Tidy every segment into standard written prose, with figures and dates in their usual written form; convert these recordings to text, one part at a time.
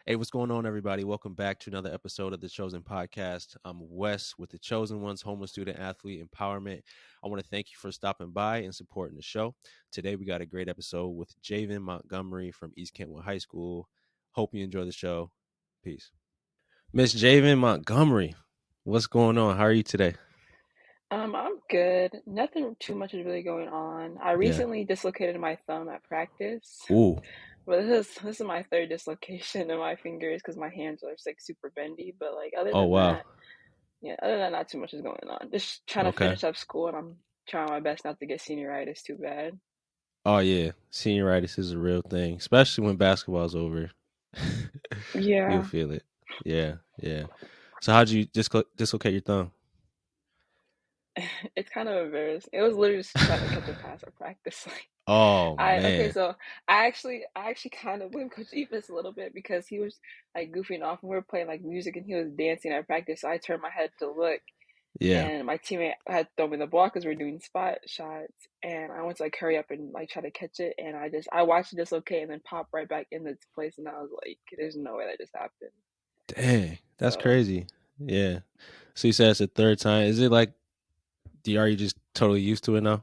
Hey, what's going on, everybody? Welcome back to another episode of the Chosen Podcast. I'm Wes with the Chosen Ones, Homeless Student Athlete Empowerment. I want to thank you for stopping by and supporting the show. Today, we got a great episode with Jaevyn Montgomery from East Kentwood High School. Hope you enjoy the show. Peace. Miss Jaevyn Montgomery, what's going on? How are you today? I'm good. Nothing too much is really going on. I Yeah. recently dislocated my thumb at practice, Ooh. but this is my third dislocation in my fingers because my hands are just, like super bendy. But like other Oh, than wow. that, yeah, other than that, not too much is going on. Just trying to Okay. finish up school, and I'm trying my best not to get senioritis too bad. Oh, yeah. Senioritis is a real thing, especially when basketball's over. You'll Yeah, feel it. Yeah. Yeah. So, how'd you dislocate your thumb? it's kind of embarrassing. It was literally just trying to catch a pass at practice. Oh I okay, man. so I actually kind of blamed Coach Ephus a little bit because he was like goofing off and we were playing like music and he was dancing at practice. So I turned my head to look Yeah. and my teammate had thrown me the ball because we were doing spot shots and I went to like hurry up and like try to catch it and I watched it dislocate and then pop right back in its place and I was like, there's no way that just happened. Dang. That's So crazy. Yeah. So you said it's the third time. Is it like are you just totally used to it now?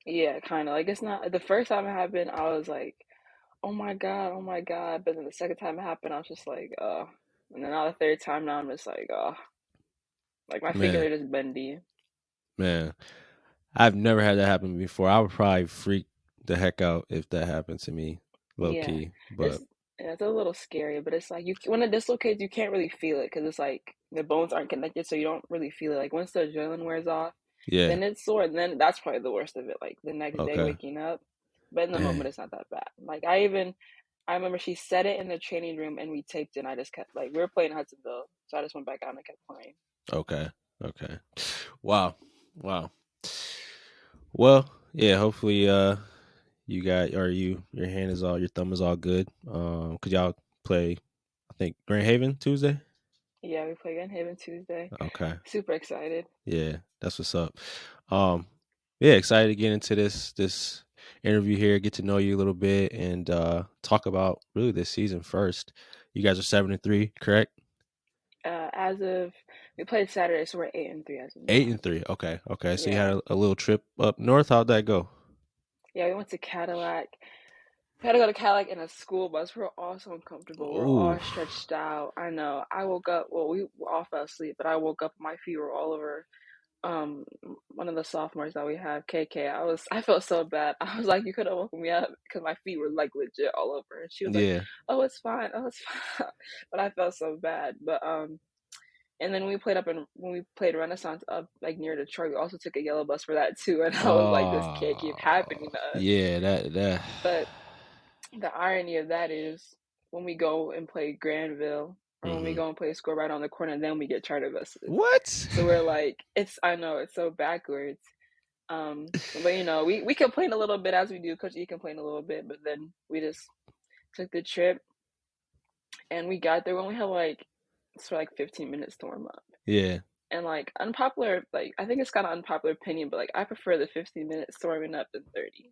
yeah, kind of like it's not the first time it happened. I was like, oh my God. But then the second time it happened, I was just like, oh. And then now the third time now I'm just like, oh. Like my fingers Man, are just bendy. man. I've never had that happen before. I would probably freak the heck out if that happened to me, low Yeah. key. But It's yeah, it's a little scary, but it's like you when it dislocates, you can't really feel it because it's like the bones aren't connected, so you don't really feel it. Like once the adrenaline wears off, yeah. then it's sore, and then that's probably the worst of it. Like the next day Okay. waking up, but in the Dang. moment it's not that bad. Like I remember she said it in the training room and we taped it. And I just kept like we were playing Hudsonville, so I just went back out and kept playing. Okay. Okay. Wow. Wow. Well, yeah, hopefully you got or your hand is all your thumb is all good. Could y'all play I think Grand Haven Tuesday? Yeah, we play again Haven Tuesday. Okay. Super excited. Yeah, that's what's up. Um, yeah, excited to get into this interview here, get to know you a little bit, and talk about really this season first. You guys are 7-3, correct? As of we played Saturday, so we're 8-3 as of Eight now. and three. Okay, okay. So you Yeah. had a little trip up north. How'd that go? Yeah, we went to Cadillac. We had to go to Cadillac in a school bus. We were all so uncomfortable. We were Ooh, all stretched out. I know. I woke up, well, we all fell asleep, but I woke up, my feet were all over um one of the sophomores that we have, KK. I felt so bad. I was like, you could have woken me up because my feet were like legit all over. And she was like, yeah. oh, it's fine. Oh, it's fine. But I felt so bad. But and then we played up in when we played Renaissance up like near Detroit, we also took a yellow bus for that too. And I was like, this can't keep Oh, happening to us. yeah. That. But the irony of that is when we go and play Granville or when we Hmm. go and play a score right on the corner, then we get charter buses. What? So we're like, I know it's so backwards. But we complain a little bit as we do. Coach E complained a little bit, but then we just took the trip and we got there. We only had like it's for like 15 minutes to warm up. Yeah. And like unpopular, like I think it's kind of unpopular opinion, but like I prefer the 15 minutes to warming up than 30.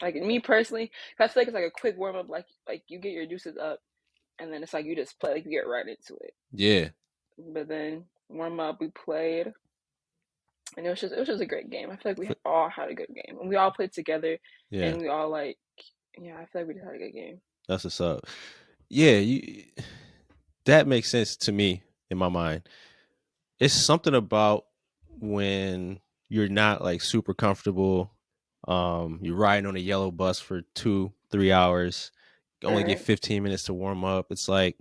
Like me personally, I feel like it's like a quick warm up, like you get your juices up, and then it's like you just play, like you get right into it. Yeah. But then warm up, we played, and it was just a great game. I feel like we all had a good game, and we all played together, Yeah. and we all like, yeah, I feel like we just had a good game. That's what's up. Yeah. That makes sense to me in my mind. It's something about when you're not like super comfortable. You're riding on a yellow bus for 2-3 hours. You All only get right, 15 minutes to warm up. It's like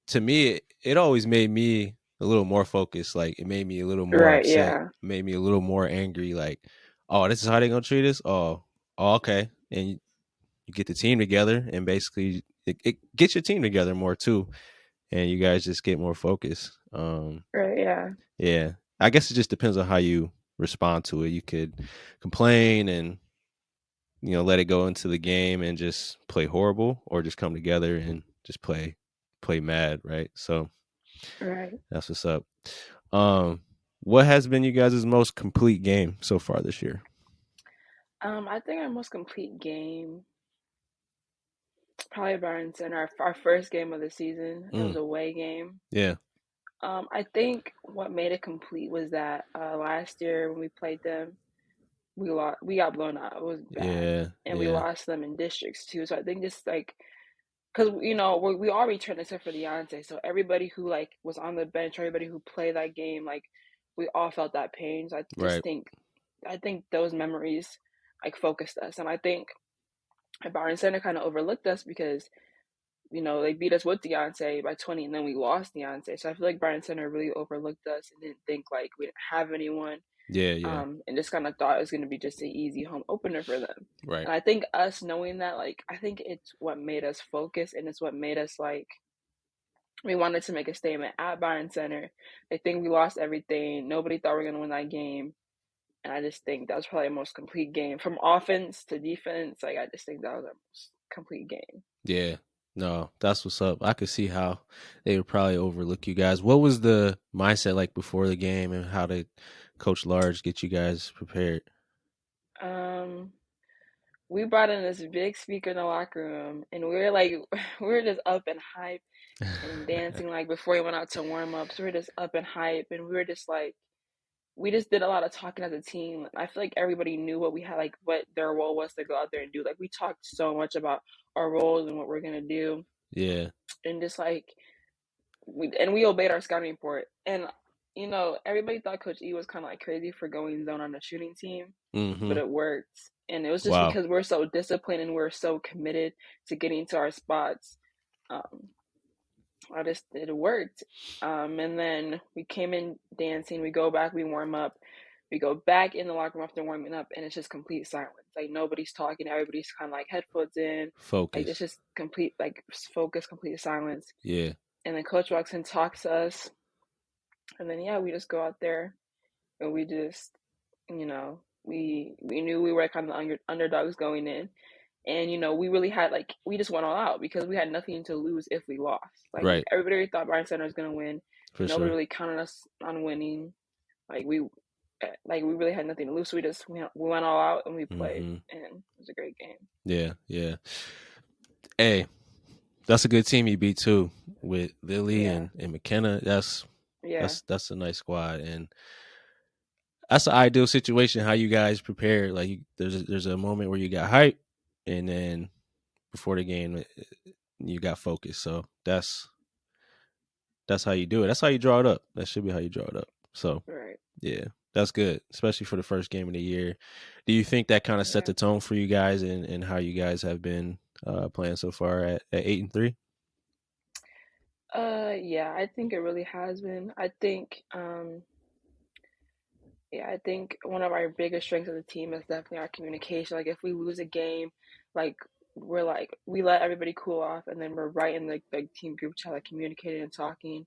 to me, it always made me a little more focused. Like it made me a little more right, upset. yeah, Made me a little more angry. Like, oh, this is how they gonna treat us. Oh, okay. And you get the team together, and basically it gets your team together more too, and you guys just get more focused. right, yeah, Yeah. I guess it just depends on how you respond to it. You could complain and let it go into the game and just play horrible or just come together and just play mad, right? So right. that's what's up. Um what has been you guys' most complete game so far this year? I think our most complete game probably Barron Center. Our first game of the season. It was Mm, a away game. yeah. I think what made it complete was that last year when we played them, we lost. We got blown out. It was bad, Yeah. and we Yeah. lost them in districts too. So I think just like because we all returned except for Deontay. So everybody who like was on the bench, everybody who played that game, like we all felt that pain. So Right. I think those memories like focused us, and I think Barron Center kind of overlooked us because they beat us with Deontay by 20, and then we lost Deontay. So I feel like Barron Center really overlooked us and didn't think like we didn't have anyone, Yeah. Yeah. and just kind of thought it was going to be just an easy home opener for them. Right. And I think us knowing that, like, I think it's what made us focus, and it's what made us like we wanted to make a statement at Barron Center. I think we lost everything. Nobody thought we were going to win that game. And I just think that was probably the most complete game from offense to defense. Like, I just think that was our most complete game. Yeah. No, that's what's up. I could see how they would probably overlook you guys. What was the mindset like before the game, and how did Coach Large get you guys prepared? Um, we brought in this big speaker in the locker room, and we were like, we were just up and hype and dancing like before we went out to warm ups. We were just up and hype, and we were just like, we just did a lot of talking as a team. I feel like everybody knew what we had, like what their role was to go out there and do. Like we talked so much about our roles and what we're gonna do, Yeah. and just like we obeyed our scouting report. And everybody thought Coach E was kind of like crazy for going zone on the shooting team, Mm-hmm. but it worked. And it was just Wow. because we're so disciplined and we're so committed to getting to our spots. Um, it worked. And then we came in dancing. We go back. We warm up. We go back in the locker room after warming up, and it's just complete silence. Like nobody's talking. Everybody's kind of like headphones in. Like it's Focus. just complete like focus, complete silence. Yeah. And then Coach walks in, talks to us, and then yeah, we just go out there and we just, we knew we were kind of the underdogs going in, and we really had like we just went all out because we had nothing to lose if we lost. Like Right. everybody thought Bryan Center was gonna win. For Nobody sure. really counted us on winning. Like we really had nothing to lose. So we went all out and we played, Mm-hmm. and it was a great game. Yeah. Yeah. Hey, that's a good team you beat too, with Lily Yeah, and McKenna. yeah, That's a nice squad, and that's the ideal situation. How you guys prepare? Like, there's a moment where you got hype, and then before the game, you got focus. So that's how you do it. That's how you draw it up. That should be how you draw it up. So right. yeah, that's good, especially for the first game of the year. Do you think that kind of set Yeah. the tone for you guys, and how you guys have been playing so far at 8-3? Yeah, I think it really has been. I think, yeah, I think one of our biggest strengths of the team is definitely our communication. Like if we lose a game, like we're like we let everybody cool off, and then we're right in the team group chat, like communicating and talking.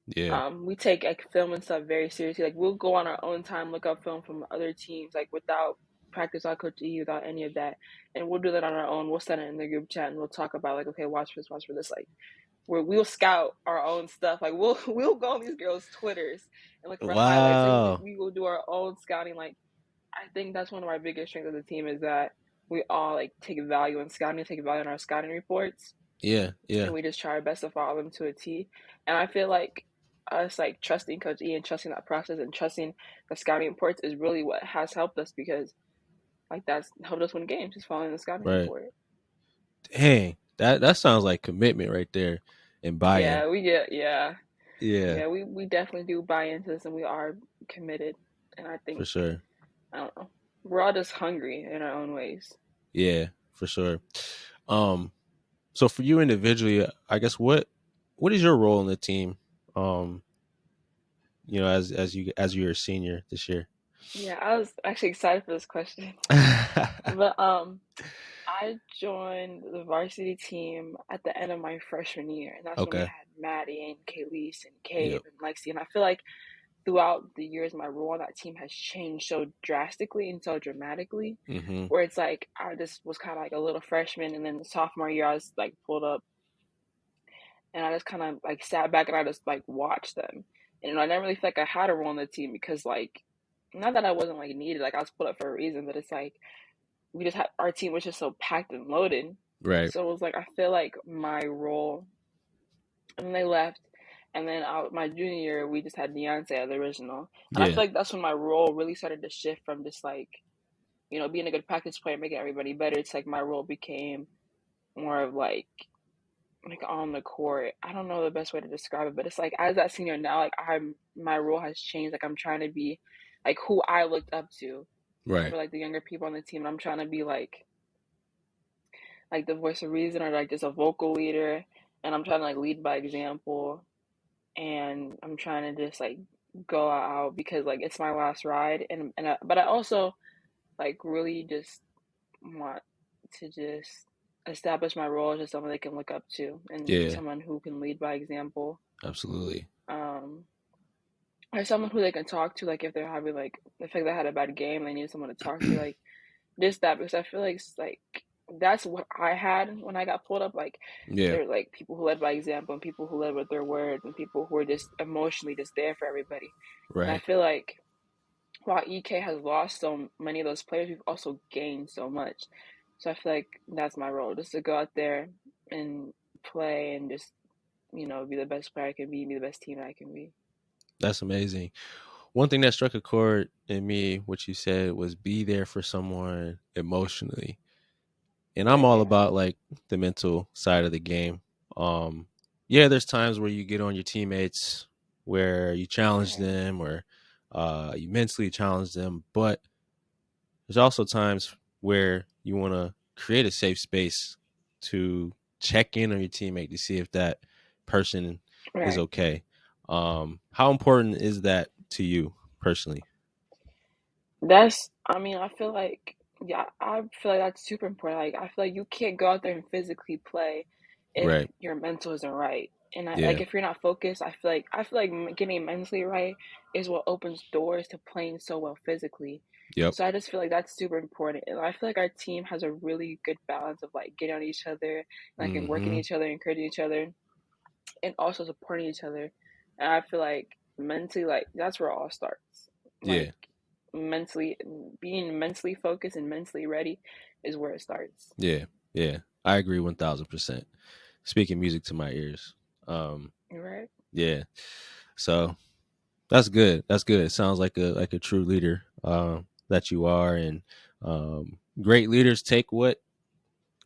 Yeah. We take like film and stuff very seriously. Like we'll go on our own time, look up film from other teams, like without practice on Coach E, without any of that, and we'll do that on our own. We'll send it in the group chat, and we'll talk about like, okay, watch for this. Like we'll scout our own stuff. Like we'll go on these girls' Twitters and look for highlights. Like Wow. we will do our own scouting. Like I think that's one of our biggest strengths of the team is that we all like take value in scouting, take value in our scouting reports, Yeah. Yeah. and we just try our best to follow them to a T. And I feel like us like trusting Coach E and trusting that process and trusting the scouting reports is really what has helped us because like that's helped us win games, just following the scouting Right. report. Dang, that sounds like commitment right there, and buy-in. Yeah, we get yeah. Yeah, Yeah, we definitely do buy into this and we are committed. And I for think sure. I don't know. We're all just hungry in our own ways. Yeah, for sure. Um, so for you individually, I guess what is your role in the team? Um, as you're a senior this year. Yeah, I was actually excited for this question. But I joined the varsity team at the end of my freshman year, and that's when we Okay. had Maddie and Kayleese and Cave Yep. and Lexi. And I feel like throughout the years, my role on that team has changed so drastically and so dramatically, Mm-hmm. where it's like I just was kind of like a little freshman, and then the sophomore year, I was like pulled up, and I just kind of like sat back and I just like watched them. And I never really felt like I had a role on the team because like, not that I wasn't like needed, like I was put up for a reason, but it's like we just had our team was just so packed and loaded. Right. So it was like I feel like my role, and then they left, and then my junior year we just had Beyonce at the original, and I Yeah. feel like that's when my role really started to shift from just like being a good practice player, making everybody better. It's like my role became more of like on the court. I don't know the best way to describe it, but it's like as that senior now, like my role has changed. Like I'm trying to be like who I looked up to Right. for like the younger people on the team. And I'm trying to be like the voice of reason or like just a vocal leader. And I'm trying to like lead by example. And I'm trying to just like go out because like it's my last ride. But I also like really just want to just establish my role as just someone they can look up to and be Yeah. someone who can lead by example. Absolutely. Um, or someone who they can talk to, like if they're having like the fact they had a bad game, they need someone to talk to, like just that because I feel like it's like that's what I had when I got pulled up. Like Yeah. there were like people who led by example and people who led with their words and people who were just emotionally just there for everybody. And I Right. feel like while EK has lost so many of those players, we've also gained so much. So I feel like that's my role, just to go out there and play and just, be the best player I can be the best team I can be. That's amazing. One thing that struck a chord in me, what you said, was be there for someone emotionally. And I'm Right, all yeah. about like the mental side of the game. Um, yeah, there's times where you get on your teammates where you challenge Right. them or you mentally challenge them, but there's also times where you want to create a safe space to check in on your teammate to see if that person is Right. okay. How important is that to you personally? I mean, I feel like, yeah, I feel like that's super important. Like, I feel like you can't go out there and physically play if Right. your mental isn't right. And Yeah. if you're not focused, I feel like getting mentally right is what opens doors to playing so well physically. Yep. So I just feel like that's super important. And I feel like our team has a really good balance of like getting on each other, like and working Mm-hmm. each other, encouraging each other, and also supporting each other. And I feel like mentally, like that's where it all starts. Yeah. Like mentally, being mentally focused and mentally ready is where it starts. Yeah. Yeah. I agree 1000%. Speaking music to my ears. Um, Right? yeah. So that's good. That's good. It sounds like a true leader that you are, and great leaders take what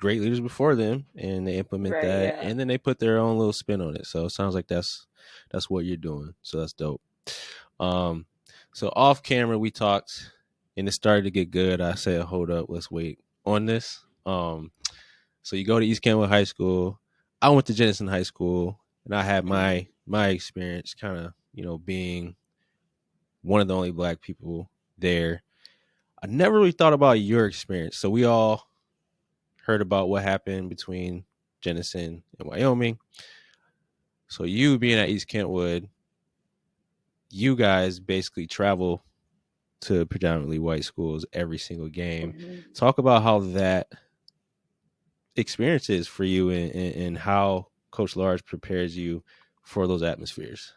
great leaders before them and they implement Right. that, Yeah. and then they put their own little spin on it. So it sounds like that's what you're doing. So that's dope. Um, so off camera we talked, and it started to get good. I said, hold up, let's wait on this. So you go to East Kentwood High School. I went to Jensen High School, and I had Hmm. my experience kind of being one of the only black people there. I never really thought about your experience. So we all heard about what happened between Jensen and Wyoming. So you being at East Kentwood, you guys basically travel to predominantly white schools every single game. Hmm. Talk about how that experience is for you, and how Coach Large prepares you for those atmospheres.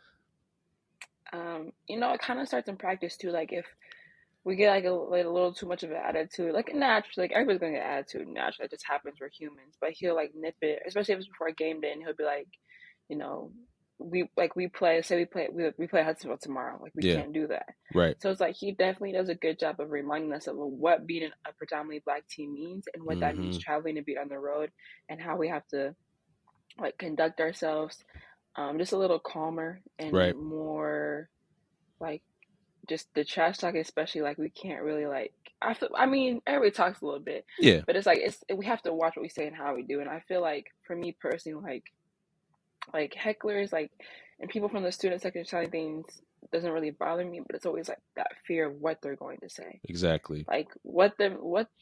It kind of starts in practice too. Like if we get like a little too much of an attitude, like naturally, like everybody's gonna get attitude naturally. It just happens. We're humans. But he'll like nip it, especially if it's before a game day, and he'll be like, you know, we play. Say we play Hudsonville tomorrow. Like we Yeah, can't do that. right. So it's like he definitely does a good job of reminding us of what being a predominantly black team means and what that means Mm-hmm. traveling to be on the road and how we have to like conduct ourselves just a little calmer and Right. more like just the trash talk, especially like we can't really like. I mean, everybody talks a little bit, Yeah. but it's like we have to watch what we say and how we do. And I feel like for me personally, like hecklers, like and people from the student section telling things doesn't really bother me, but it's always like that fear of what they're going to say. Exactly. Like what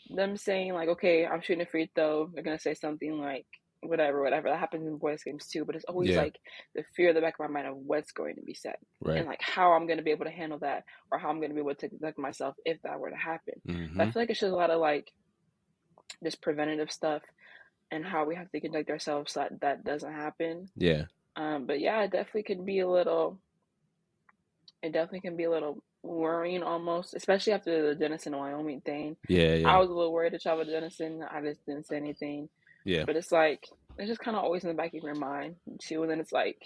them saying like, okay, I'm shooting a free throw. They're gonna say something like whatever. That happens in boys games too. But it's always Yeah. like the fear of the back of my mind of what's going to be said and Right. like how I'm gonna be able to handle that or how I'm gonna be able to conduct myself if that were to happen. So I Mm-hmm. feel like it's just a lot of like this preventative stuff and how we have to conduct ourselves so that doesn't happen. Yeah. But yeah, it definitely can be a little worrying almost, especially after the Denison, Wyoming thing. Yeah. I Yeah. was a little worried to travel to Denison. I just didn't say anything. Yeah. But it's like it's just kind of always in the back of your mind too. And then it's like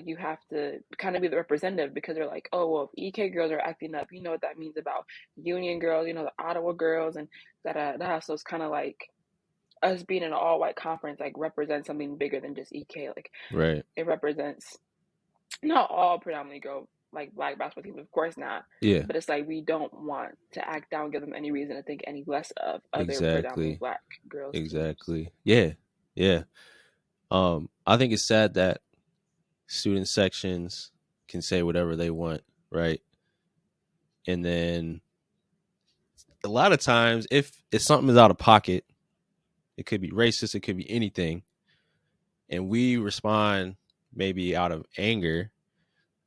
you have to kind of be the representative because they're like, oh well, if EK girls are acting up, you know what that means about Union girls, you know, the Ottawa girls, and that. So it's kind of like us being in an all white conference like represents something bigger than just EK. Like Right. it represents not all predominantly girl like black basketball teams, of course not. Yeah. But it's like we don't want to act down, give them any reason to think any less of other predominantly Exactly. black girls teams. Exactly. Yeah. Yeah. I think it's sad that student sections can say whatever they want, right? And then a lot of times, if something is out of pocket, it could be racist, it could be anything, and we respond maybe out of anger.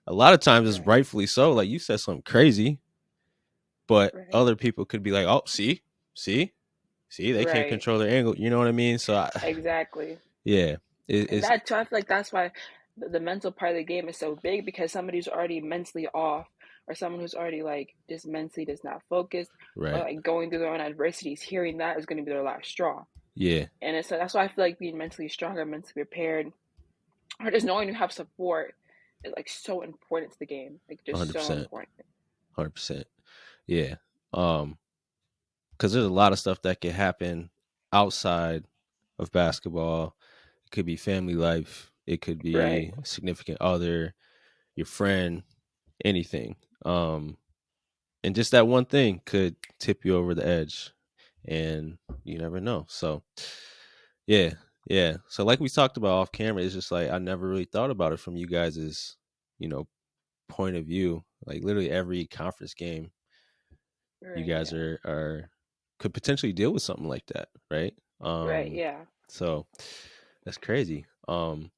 A lot of times, it's Right. rightfully so. Like you said something crazy, but Right. other people could be like, "Oh, see, they can't Right. control their angle." You know what I mean? So, Exactly. yeah, And it's that too, I feel like that's why the mental part of the game is so big because somebody who's already mentally off or someone who's already like just mentally just not focused or right. like going through their own adversities, hearing that is going to be their last straw. Yeah, And it's that's why I feel like being mentally stronger, mentally prepared, or just knowing you have support is like so important to the game. Like just so 100%, important. 100%. Yeah, because there's a lot of stuff that can happen outside of basketball. It could be family life. It could Right. be a significant other, your friend, anything. And just that one thing could tip you over the edge, and you never know. So, yeah, yeah. So, like we talked about off camera, it's just like I never really thought about it from you guys' you know point of view. Like literally every conference game, you Right. guys Yeah. are could potentially deal with something like that, right? Right. Yeah. So that's crazy. And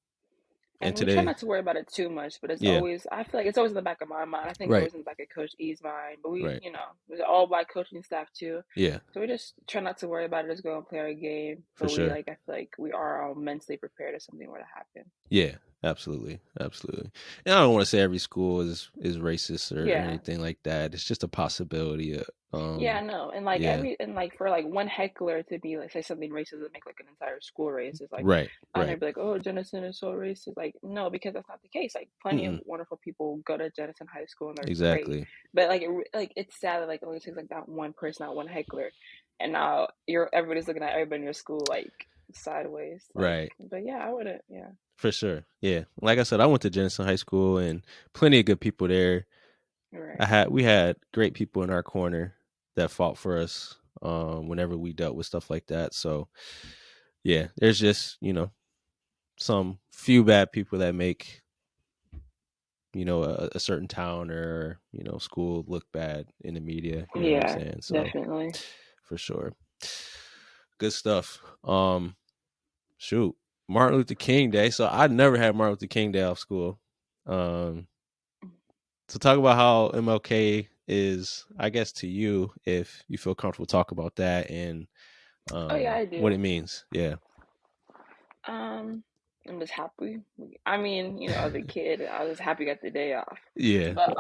And we try today, not to worry about it too much, but it's yeah, always, I feel like it's always in the back of my mind. I think it's right, always in the back of Coach E's mind. But we, right, you know, there's all black coaching staff too. yeah, So we just try not to worry about it, just go and play our game. for But we, sure. like, I feel like we are all mentally prepared if something were to happen. Yeah, absolutely, absolutely. And I don't want to say every school is racist or Yeah. anything like that. It's just a possibility. Yeah, I know. And like Yeah, and like for like one heckler to be like say something racist and make like an entire school racist, like right, I'll never right. be like, oh, Jensen is so racist. Like, no, because that's not the case. Like plenty of Mm-mm, wonderful people go to Jensen High School and they're great. exactly. But like like it's sad that like it only takes like that one person, that one heckler. And now you're everybody's looking at everybody in your school like sideways. Like, Right, but yeah, I wouldn't, yeah. for sure. Yeah, like I said, I went to Jensen High School and plenty of good people there. Right. We had great people in our corner that fought for us whenever we dealt with stuff like that. So yeah, there's just some few bad people that make a certain town or school look bad in the media. You know what I'm Yeah, saying? So definitely. for sure, good stuff. Shoot, Martin Luther King Day. So I never had Martin Luther King Day off school. Um, so talk about how MLK is, I guess, to you, if you feel comfortable talk about that and Oh yeah, I what it do. means. Yeah. Um, I'm just happy. I mean, you know, as a kid, I was happy I got the day off. Yeah. But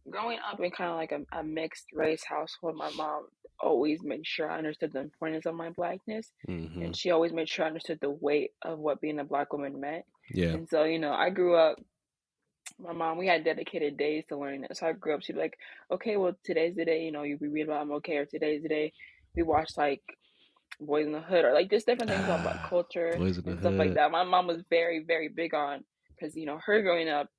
growing up in kind of like a mixed race household, my mom always made sure I understood the importance of my blackness, Mm-hmm. and she always made sure I understood the weight of what being a black woman meant. Yeah. And so, you know, I grew up. My mom, we had dedicated days to learning it. So I grew up. She'd be like, "Okay, well, today's the day. You know, you read about I'm okay, or today's the day we watch like Boys in the Hood or like just different things about Black Ah, culture Boys in the and stuff like Hood. that. My mom was very, very big on because you know her growing up,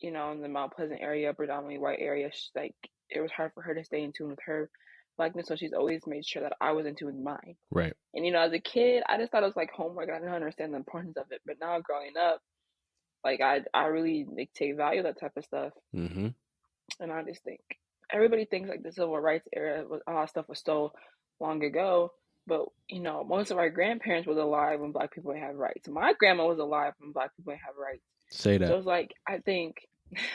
you know, in the Mount Pleasant area, predominantly white area. Like it was hard for her to stay in tune with her blackness, so she's always made sure that I was in tune with mine. Right. And you know, as a kid, I just thought it was like homework. I didn't understand the importance of it. But now growing up, like I really like take value of that type of stuff, Mm-hmm. and I just think everybody thinks like the civil rights era was a lot of stuff was so long ago, but you know most of our grandparents was alive when Black people didn't have rights. My grandma was alive when Black people didn't have rights. Say So that. it's like I think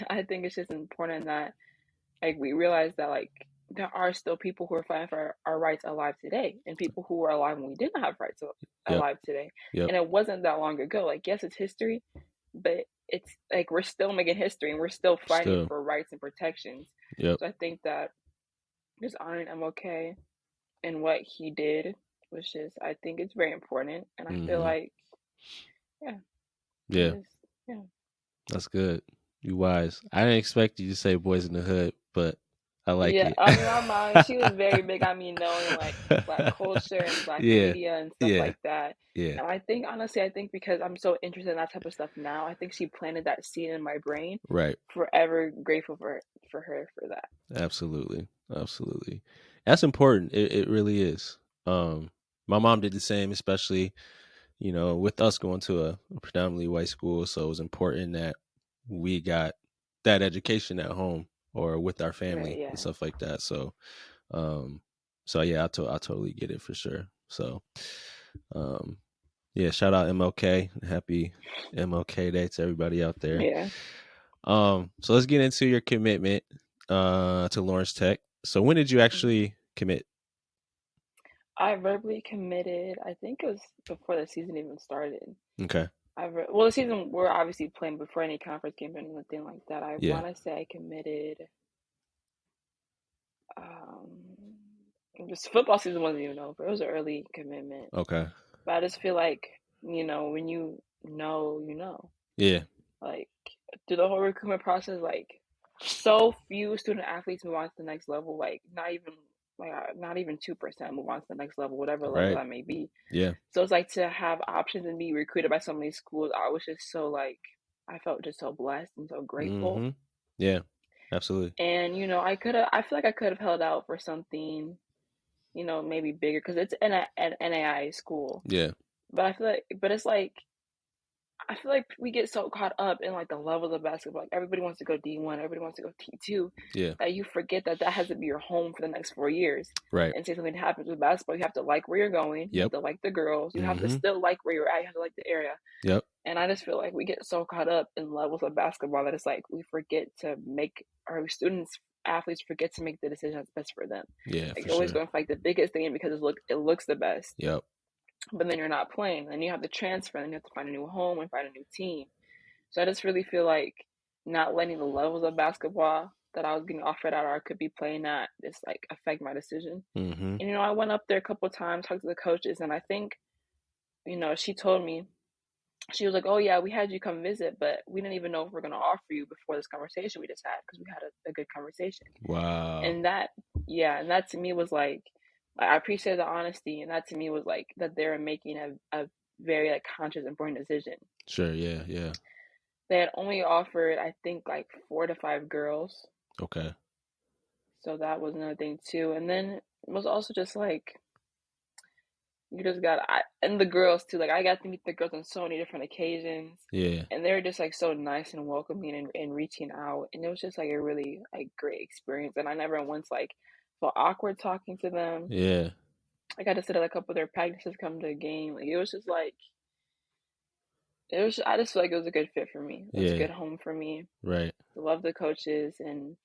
I think it's just important that like we realize that like there are still people who are fighting for our rights alive today, and people who were alive when we didn't have rights Yep. alive today. Yep. And it wasn't that long ago. Like yes, it's history, but it's like we're still making history and we're still fighting Still. for rights and protections. Yep. So I think that just honoring MLK and what he did which is, I think it's very important. And I feel Mm-hmm. like, yeah, I Yeah, just, yeah. that's good. You wise. I didn't expect you to say Boys in the Hood, but I like Yeah, it. I mean, my mom, she was very big on me knowing like Black culture and Black Yeah, media and stuff yeah, like that. yeah. And I think, honestly, I think because I'm so interested in that type of stuff now, I think she planted that seed in my brain. Right. Forever grateful for her for that. Absolutely. Absolutely. That's important. It really is. Um, my mom did the same, especially, with us going to a predominantly white school. So it was important that we got that education at home or with our Right, family and yeah. stuff like that. Um, so yeah, I totally get it for sure. So, um, yeah, shout out MLK. Happy MLK Day to everybody out there. Yeah. So let's get into your commitment to Lawrence Tech. So when did you Mhm. actually commit? I verbally committed, I think it was before the season even started. Okay. Well, the season we're obviously playing before any conference game or anything like that. I Yeah. want to say I committed. Um, this football season wasn't even over. It was an early commitment, Okay. but I just feel like when you know, Yeah. like through the whole recruitment process, like so few student athletes move on to the next level. Like not even 2% move on to the next level, whatever level Right. that may be. Yeah. So it's like to have options and be recruited by so many schools. I was just so like I felt just so blessed and so grateful. Mm-hmm. Yeah. Absolutely. And I feel like I could have held out for something, maybe bigger because it's an NAI school. Yeah. But it's like I feel like we get so caught up in like the levels of basketball. Like everybody wants to go D1, everybody wants to go T2, Yeah. that you forget that has to be your home for the next 4 years. Right. And say something happens with basketball, you have to like where you're going, you have Yep. to like the girls, you have to Mm-hmm. still like where you're at, you have to like the area. Yep. And I just feel like we get so caught up in levels of basketball that it's like we forget to make our students, athletes forget to make the decision that's best for them. Yeah, Like for you're always sure. going for like the biggest thing because it looks the best, Yep. but then you're not playing. Then you have to transfer, and then you have to find a new home and find a new team. So I just really feel like not letting the levels of basketball that I was getting offered at or I could be playing at just like affect my decision. Mm-hmm. And I went up there a couple of times, talked to the coaches, and I think she told me, she was like, "Oh yeah, we had you come visit, but we didn't even know if we're gonna offer you before this conversation we just had because we had a good conversation." Wow. And that, yeah, and that to me was like, I appreciate the honesty, and that to me was like that they're making a very like conscious, important decision. Sure. Yeah. Yeah. They had only offered, I think, like 4 to 5 girls, Okay. so that was another thing too. And then it was also just like you just and the girls too. Like I got to meet the girls on so many different occasions, Yeah. and they were just like so nice and welcoming and reaching out, and it was just like a really like great experience. And I never once like felt awkward talking to them. Yeah. I got to sit at a couple of their practices, come to a game. Like it was just like it was. I just feel like it was a good fit for me. It was a Yeah. good home for me. Right. Love the coaches, and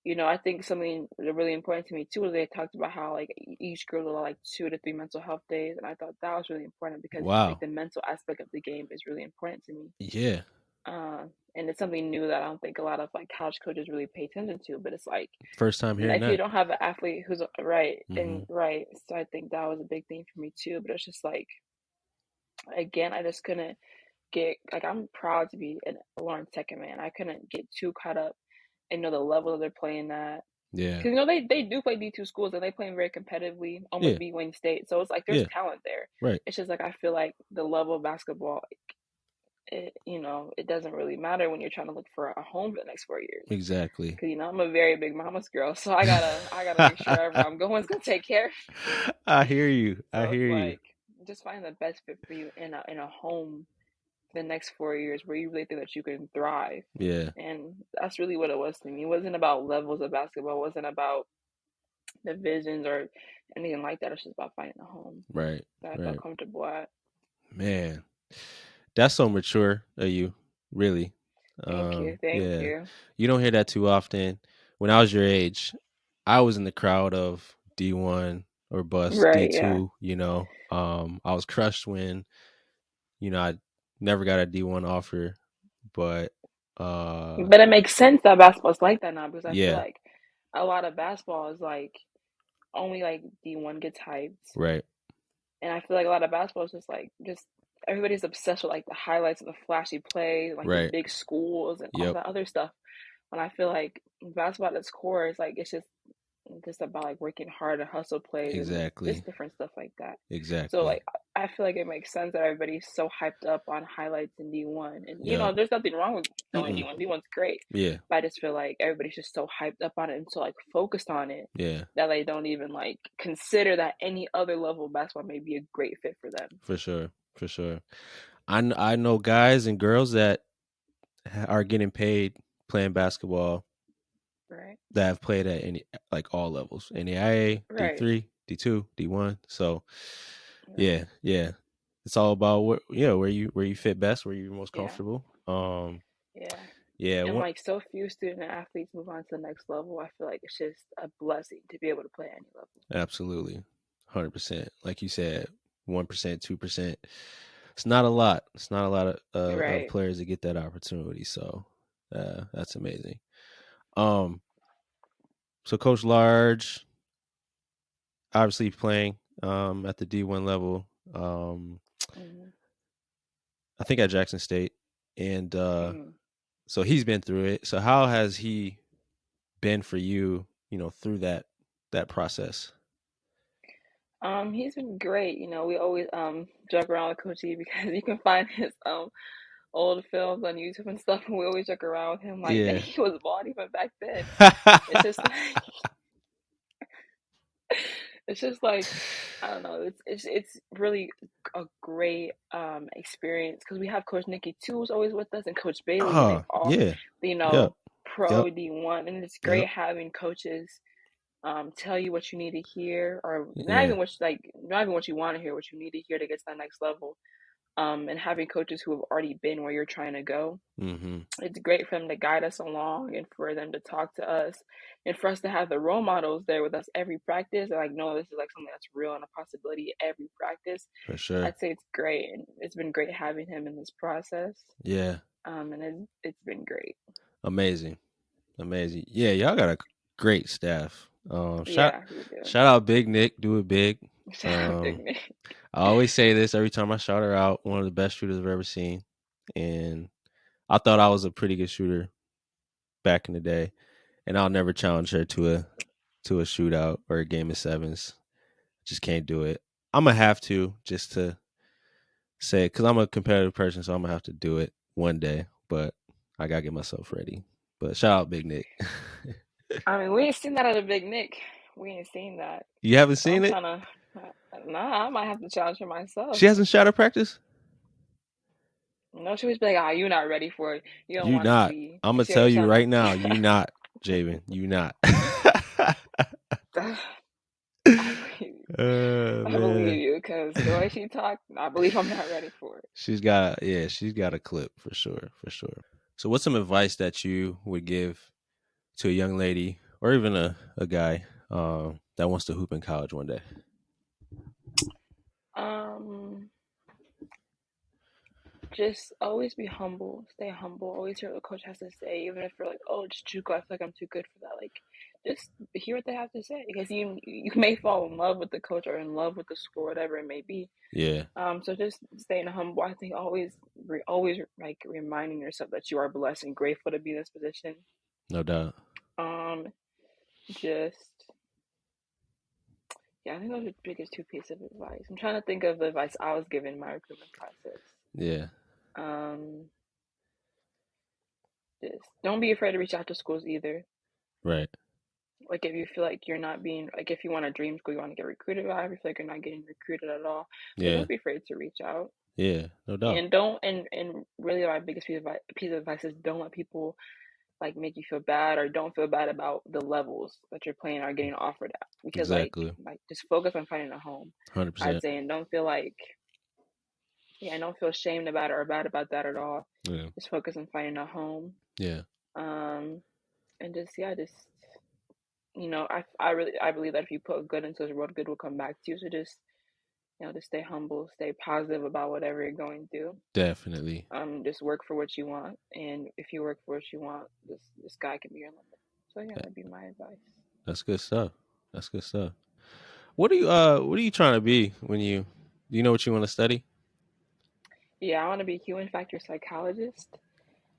I think something really important to me too was they talked about how like each girl will like 2 to 3 mental health days, and I thought that was really important because like Wow. the mental aspect of the game is really important to me. Yeah. And it's something new that I don't think a lot of like college coaches really pay attention to. But it's like First time hearing if you that. don't have an athlete who's right Mm-hmm. and right, so I think that was a big thing for me too. But it's just like again, I just couldn't get like I'm proud to be a Lawrence Tech man. I couldn't get too caught up and the level that they're playing at. Yeah. Because they do play D2 schools and they play very competitively, almost Yeah. beat Wayne State. So it's like there's Yeah. talent there. Right. It's just like I feel like the level of basketball, it doesn't really matter when you're trying to look for a home for the next 4 years. Exactly. Because I'm a very big mama's girl, so I gotta make sure wherever I'm going is gonna take care. I hear you. I So it's hear you. like just find the best fit for you in a home for the next 4 years where you really think that you can thrive. Yeah. And that's really what it was to me. It wasn't about levels of basketball. It wasn't about divisions or anything like that. It's just about finding a home Right. that I felt Right. comfortable at. Man, that's so mature of you. Really. Thank you. Thank Yeah. you. You don't hear that too often. When I was your age, I was in the crowd of D1 or bust, Right, yeah. D2, I was crushed when, I never got a D1 offer, but But it makes sense that basketball's like that now because I feel yeah, like a lot of basketball is like only like D1 gets hyped. right. And I feel like a lot of basketball is just everybody's obsessed with like the highlights and the flashy plays, like the Right. big schools and all Yep. that other stuff. When I feel like basketball at its core is like it's just about like working hard and hustle plays and Exactly. just different stuff like that. So Exactly. like I feel like it makes sense that everybody's so hyped up on highlights in D1. And Yep. there's nothing wrong with going Mm-mm. D1. D1's great. Yeah. But I just feel like everybody's just so hyped up on it and so like focused on it Yeah. that they don't even like consider that any other level of basketball may be a great fit for them. For sure. For sure. I know guys and girls that are getting paid playing basketball Right. that have played at any like all levels, NAIA, Right. D3, D2, D1. So Right. yeah, it's all about where you fit best, where you're most Yeah. comfortable. Yeah. Yeah, And like so few student athletes move on to the next level. I feel like it's just a blessing to be able to play any level. absolutely, 100%. Like you said, 1%, 2%. It's not a lot. It's not a lot of Right. players that get that opportunity. So that's amazing. Um, so Coach Large, obviously playing at the D1 level. Mm-hmm. I think at Jackson State, and Mm-hmm. so he's been through it. So how has he been for you? Through that process. He's been great. We always joke around with Coach E because you can find his old films on YouTube and stuff, and we always joke around with him like, dang, Yeah. he was bald even back then. It's just like it's just like I don't know. It's really a great experience because we have Coach Nikki too, who's always with us, and Coach Bailey, and they've Oh all yeah. you Yep. know Yep. pro D1, and it's Yep. great having coaches tell you what you need to hear, or Yeah. not even what you want to hear, what you need to hear to get to that next level. And having coaches who have already been where you're trying to go, Mm-hmm. it's great for them to guide us along and for them to talk to us and for us to have the role models there with us every practice. And like, no, this is like something that's real and a possibility every practice. For sure. I'd say it's great, and it's been great having him in this process. Yeah. And it's been great. Amazing. Amazing. Yeah, y'all got a great staff. Shout Yeah, we do. shout out Big Nick, do it big. Shout out Big Um, Nick. I always say this every time I shout her out. One of the best shooters I've ever seen, and I thought I was a pretty good shooter back in the day, and I'll never challenge her to a shootout or a game of sevens. Just can't do it. I'm gonna have to just to say because I'm a competitive person, so I'm gonna have to do it one day. But I gotta get myself ready. But shout out Big Nick. I mean, we ain't seen that out of Big Nick. We ain't seen that. You haven't So I'm seen it? trying to. Nah, I might have to challenge her myself. She hasn't shot at practice. No, she was like, "Ah, you're not ready for it. You don't You want to not. be." I'm gonna She already tell you trying to. right now. You not, Jaevyn. You not. I believe you. I believe Man, you because the way she talked, I believe I'm not ready for it. she's got a clip for sure, for sure. So, what's some advice that you would give to a young lady or even a guy that wants to hoop in college one day? Um, just always be humble, stay humble, always hear what the coach has to say, even if you're like, oh, it's JUCO, I feel like I'm too good for that. Like, just hear what they have to say because you may fall in love with the coach or in love with the school, whatever it may be. Yeah, So just staying humble. I think always like reminding yourself that you are blessed and grateful to be in this position. no doubt. Um, just yeah, I think those are the biggest two pieces of advice. I'm trying to think of the advice I was given in my recruitment process. Yeah, Um, just don't be afraid to reach out to schools either. right. Like if you feel like you're not being like if you want a dream school, you want to get recruited by, if you feel like you're not getting recruited at all, like Yeah, don't be afraid to reach out. yeah, no doubt. And don't and really my biggest piece of advice is don't let people like make you feel bad or don't feel bad about the levels that you're playing are getting offered at because Exactly. like just focus on finding a home. I'd 100%. say and don't feel like yeah, don't feel shamed about it or bad about that at all. Yeah, Just focus on finding a home. yeah, Um and just yeah, just I believe that if you put good into this world, good will come back to you. So just just stay humble, stay positive about whatever you're going through. definitely. Just work for what you want, and if you work for what you want, the sky can be your limit. So yeah, That- that'd be my advice. That's good stuff. That's good stuff. What are you trying to be when you Do you know what you want to study? Yeah, I want to be a human factor psychologist.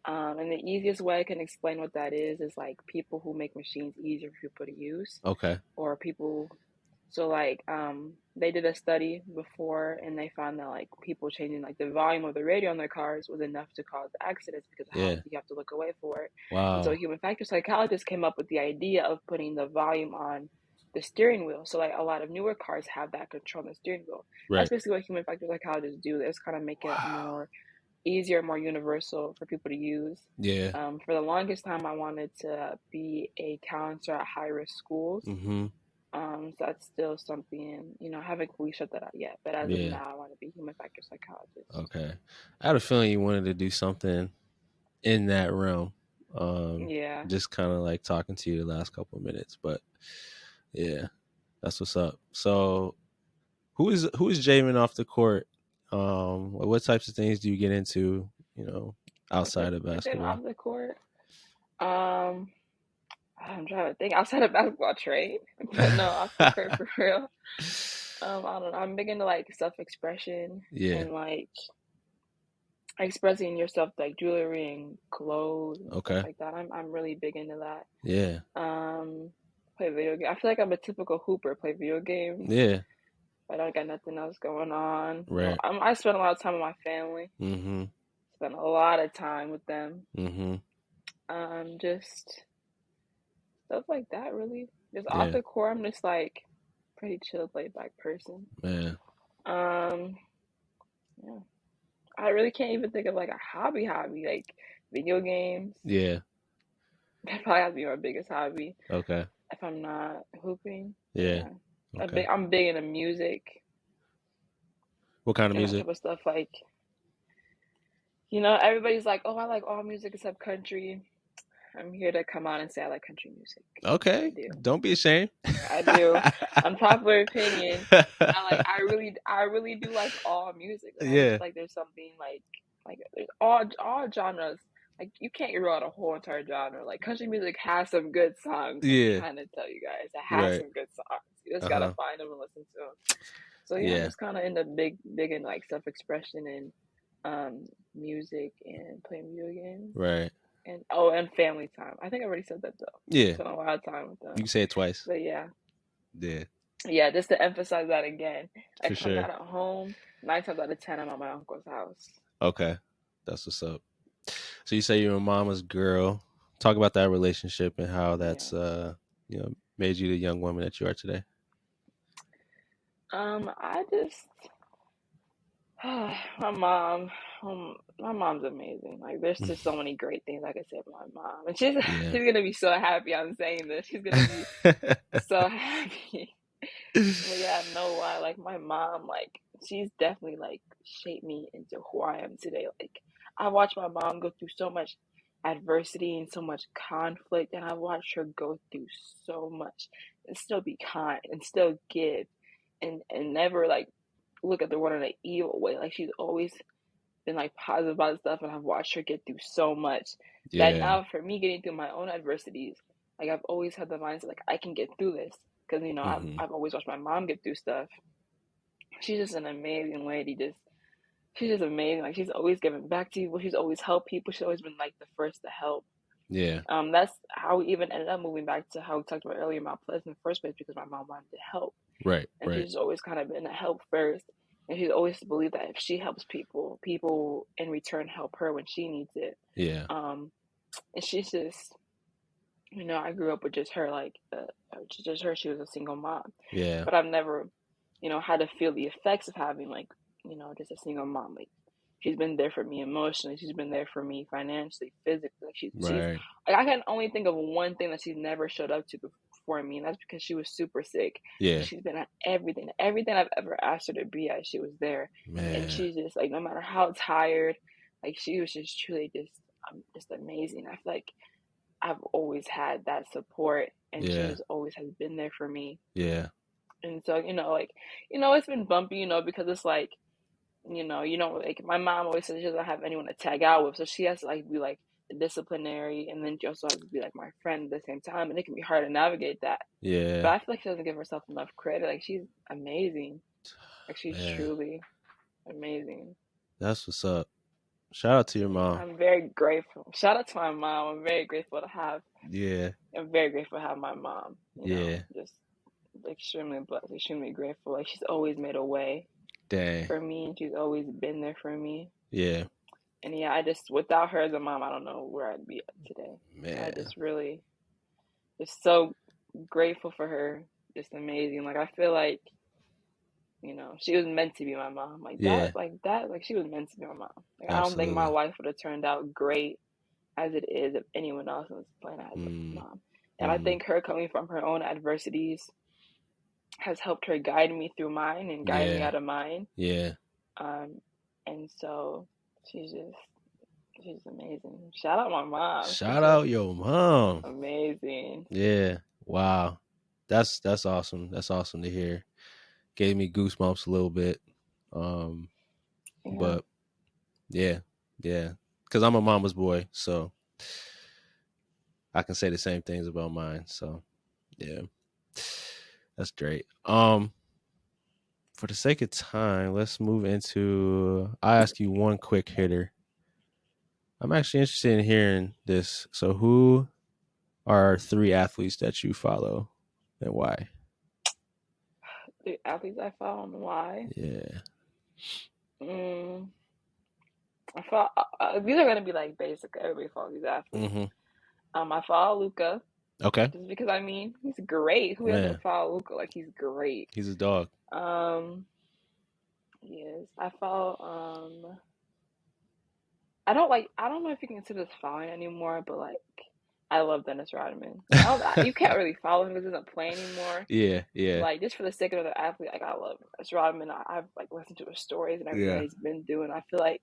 And the easiest way I can explain what that is like people who make machines easier for people to use, Okay. or people. So like they did a study before and they found that like people changing like the volume of the radio in their cars was enough to cause accidents because of how Yeah. you have to look away for it. And so a Wow. human factor psychologist came up with the idea of putting the volume on the steering wheel. So like a lot of newer cars have that control on the steering wheel. That's Right. basically what human factor psychologists do. They just kind of make it Wow. more easier, more universal for people to use. Yeah. For the longest time, I wanted to be a counselor at high risk schools. Mm-hmm. So that's still something, I haven't fully shut that out yet. But as of Yeah. now, I want to be a human factor psychologist. Okay. I had a feeling you wanted to do something in that realm. Yeah. Just kind of like talking to you the last couple of minutes, but yeah, that's what's up. So, who is Jaevyn off the court? What types of things do you get into? Outside of With him basketball. off the court, um, I'm trying to think outside of basketball trade, but no, off the court for real. I don't know. I'm big into like self expression Yeah. and like expressing yourself like jewelry and clothes and stuff Okay. like that. I'm really big into that. Yeah. Play video games. I feel like I'm a typical hooper. Play video games. Yeah. I don't got nothing else going on. Right. I spend a lot of time with my family. Mm-hmm. Spend a lot of time with them. Mm-hmm. Just stuff like that. Really, just off Yeah. the court. I'm just like pretty chill, laid back person. Man. Yeah. I really can't even think of like a hobby. Like video games. Yeah. That probably has to be my biggest hobby. Okay. If I'm not hooping. Yeah. Yeah. Okay. I'm big into music. What kind of And that music? type of stuff. Like, everybody's like, oh, I like all music except country. I'm here to come out and say I like country music. I Okay. do. Don't be ashamed. I do. Unpopular opinion. I really do like all music. Like, I Yeah. just like there's something like there's all genres. Like you can't rule out a whole entire genre. Like country music has some good songs. I'm Yeah. trying to tell you guys, it has Right. some good songs. You just gotta Uh-huh. find them and listen to them. So yeah, I'm Yeah. just kind of into big in like self-expression and music and playing video games Right. and family time. I think I already said that though. Yeah. Spent a lot of time with them. You can say it twice. But yeah. Yeah. Yeah, just to emphasize that again. For If I'm sure. not at home, 9 times out of 10, I'm at my uncle's house. Okay. That's what's up. So you say you're a mama's girl. Talk about that relationship and how that's made you the young woman that you are today. I just my mom's amazing. Like there's just so many great things I could say about my mom. And she's gonna be so happy I'm saying this. She's gonna be so happy. But yeah, no lie, like my mom, like she's definitely like shaped me into who I am today. Like I watched my mom go through so much adversity and so much conflict, and I watched her go through so much and still be kind and still give and never like look at the world in an evil way. Like she's always been like positive about stuff, and I've watched her get through so much that now for me getting through my own adversities, like I've always had the mindset like I can get through this because I've always watched my mom get through stuff. She's just an amazing lady. She's just amazing. Like she's always giving back to people. She's always helped people. She's always been like the first to help. Yeah. That's how we even ended up moving back to how we talked about earlier about Pleasant in the first place because my mom wanted to help. Right. And she's always kind of been a help first. And she's always believed that if she helps people, people in return help her when she needs it. Yeah. And she's just, I grew up with just her, like, just her. She was a single mom. Yeah. But I've never, had to feel the effects of having, like, just a single mom. Like, she's been there for me emotionally. She's been there for me financially, physically. Like, she's like, I can only think of one thing that she's never showed up to for me, and that's because she was super sick. Yeah. She's been at everything I've ever asked her to be at, she was there. Man. And she's just like, no matter how tired, like she was just truly just amazing. I feel like I've always had that support, and she just always has been there for me. Yeah. And so it's been bumpy, because it's like, you don't like, my mom always says she doesn't have anyone to tag out with, so she has to like be like the disciplinary, and then she also has to be like my friend at the same time, and it can be hard to navigate that. Yeah. But I feel like she doesn't give herself enough credit. Like she's amazing. Like, she's Man, truly amazing. that's what's up. Shout out to your mom. I'm very grateful. Shout out to my mom. I'm very grateful to have. Yeah. I'm very grateful to have my mom. You know, Yeah. just extremely blessed, extremely grateful. Like, she's always made a way Dang. for me, and she's always been there for me. Yeah. And yeah, I just, without her as a mom, I don't know where I'd be at today. Man. I just really, just so grateful for her. Just amazing. Like, I feel like, you know, she was meant to be my mom. Like Yeah. that, like she was meant to be my mom. Like, I don't think my Absolutely. life would have turned out great as it is if anyone else on this planet has a mom. And I think her coming from her own adversities has helped her guide me through mine and guide me Yeah. out of mine. Yeah. And so she's amazing. Shout out my mom. Shout out your mom. Amazing. Yeah. Wow. That's awesome. That's awesome to hear. Gave me goosebumps a little bit. But yeah. Because I'm a mama's boy, so I can say the same things about mine. So yeah. That's great. For the sake of time, let's move into, I'll ask you one quick hitter. I'm actually interested in hearing this. So who are 3 athletes that you follow and why? The athletes I follow and why? Yeah. I follow, these are going to be like basic. Everybody follows these athletes. I follow Luca. Okay. Just because, I mean, he's great. Who doesn't follow Luca? Like, he's great. He's a dog. Yes. I follow, I don't know if you can consider this following anymore, but like, I love Dennis Rodman. You can't really follow him because he doesn't play anymore. Yeah. Like, just for the sake of the athlete, like, I love Dennis Rodman. I've like listened to his stories and everything that he's been doing. I feel like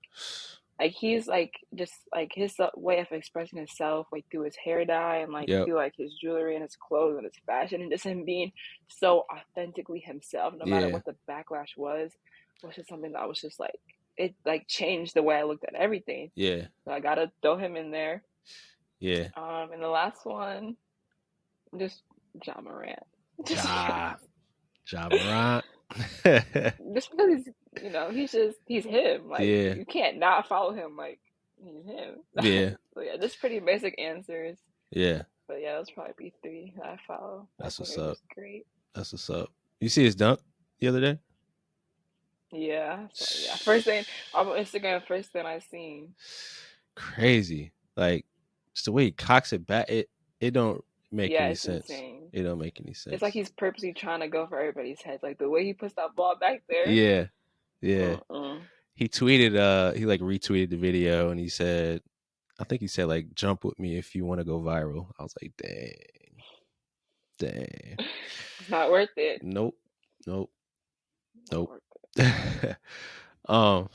he's like just like his way of expressing himself, like through his hair dye and like through like his jewelry and his clothes and his fashion, and just him being so authentically himself, no matter what the backlash was just something that was just like, it like changed the way I looked at everything. Yeah. So I gotta throw him in there. Yeah. And the last one, just Ja Morant. Ja Morant. Just because he's, you know, he's him. Like, you can't not follow him. Like, he's him. Yeah. So yeah, just pretty basic answers. Yeah. But yeah, those probably be 3 that I follow. That's what's up. Great. That's what's up. You see his dunk the other day? Yeah. So, yeah. First thing on Instagram, first thing I seen. Crazy. Like, just the way he cocks it back, it don't make any sense. Insane. It don't make any sense. It's like he's purposely trying to go for everybody's heads. Like, the way he puts that ball back there. Yeah. He tweeted, he like retweeted the video and he said, I think he said like, jump with me if you want to go viral. I was like, dang. It's not worth it. Nope. So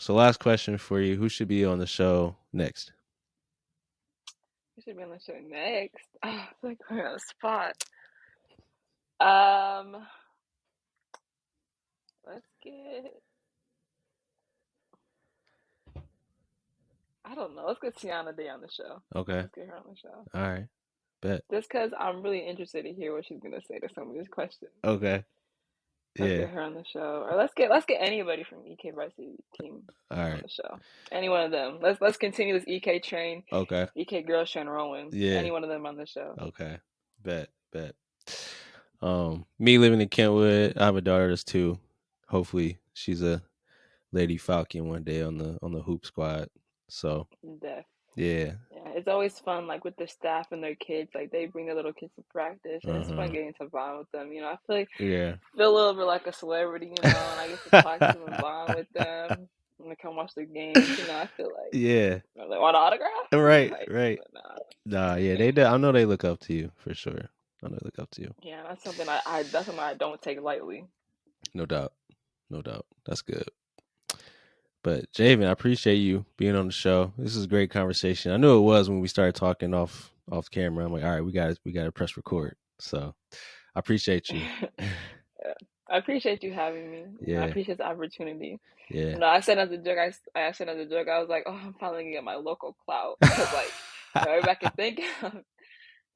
last question for you. Who should be on the show next? Who should be on the show next? Oh, it's like we're on the spot. Let's get, I don't know. Let's get Tiana Day on the show. Okay. Let's get her on the show. All right. Bet. Just because I'm really interested to hear what she's gonna say to some of these questions. Okay. Let's get her on the show, or let's get anybody from EK Varsity Team on the show. Any one of them. Let's continue this EK train. Okay. EK girls train rolling. Yeah. Any one of them on the show. Okay. Bet. Me living in Kentwood, I have a daughter that's 2. Hopefully, she's a Lady Falcon one day on the hoop squad. So. Yeah, it's always fun, like with the staff and their kids. Like, they bring their little kids to practice, and it's fun getting to bond with them. You know, I feel like feel a little bit like a celebrity. You know, and I get to talk to them and bond with them. When they come watch the games, you know, I feel like they want an autograph. Right. Nah, yeah, they do. I know they look up to you for sure. I know they look up to you. Yeah, that's something I don't take lightly. No doubt. That's good. But Jaevyn, I appreciate you being on the show. This is a great conversation. I knew it was when we started talking off camera. I'm like, all right, we got to press record. So I appreciate you. I appreciate you having me. Yeah, I appreciate the opportunity. Yeah. You know, I said as a joke. I said as a joke. I was like, oh, I'm finally gonna get my local clout because like everybody can think of has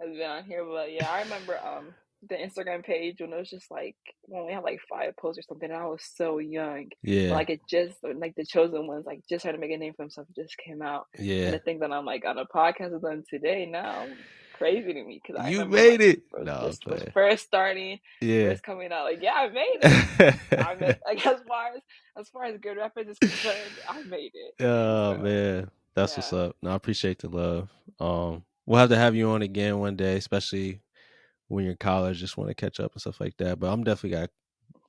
been on here. But yeah, I remember the Instagram page when it was just like when we had like 5 posts or something. And I was so young, but Yeah. like it just like the chosen ones like just trying to make a name for himself just came out, and Yeah. to think that I'm like on a podcast with them today now, crazy to me because I You remember when made like it. bro No, I'm just was playing. first starting, Yeah. first coming out. Like yeah, I made it. I made like as far as good rappers is concerned, I made it. Oh So man. That's what's yeah, up. No, I appreciate the love. We'll have to have you on again one day, especially when you're in college, just want to catch up and stuff like that. But I'm definitely gotta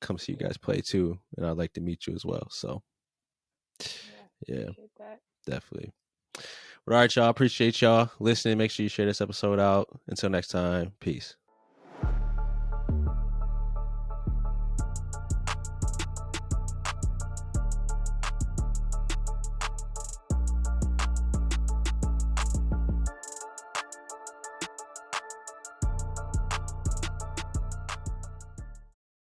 come see you guys play too. And I'd like to meet you as well. So yeah, yeah, appreciate that. definitely. But all right, y'all. Appreciate y'all listening. Make sure you share this episode out. Until next time, peace.